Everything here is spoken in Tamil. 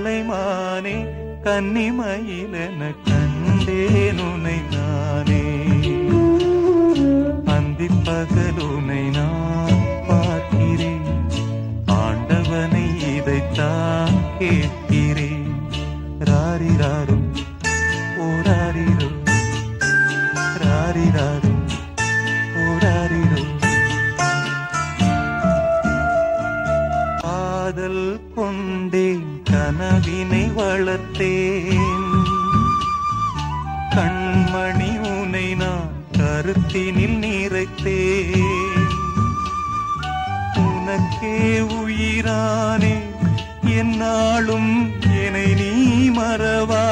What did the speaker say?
கலைமானே கன்னிமயிலென கண்டேன் உனை நானே. அந்திப் பகலுனை நான் பார்க்கிறேன், ஆண்டவனை இதைத்தான் கேட்கிறேன். ராரிராரும் ஓராரிரோ, ராரிராரும் ஓராரிரோ. காதல் கொண்டேன் கனவினை வளர்த்தேன், கண்மணி உனை நான் கருத்தினில் நிறைத்தேன். உனக்கே உயிரானே என்னாலும் என்னை நீ மறவா.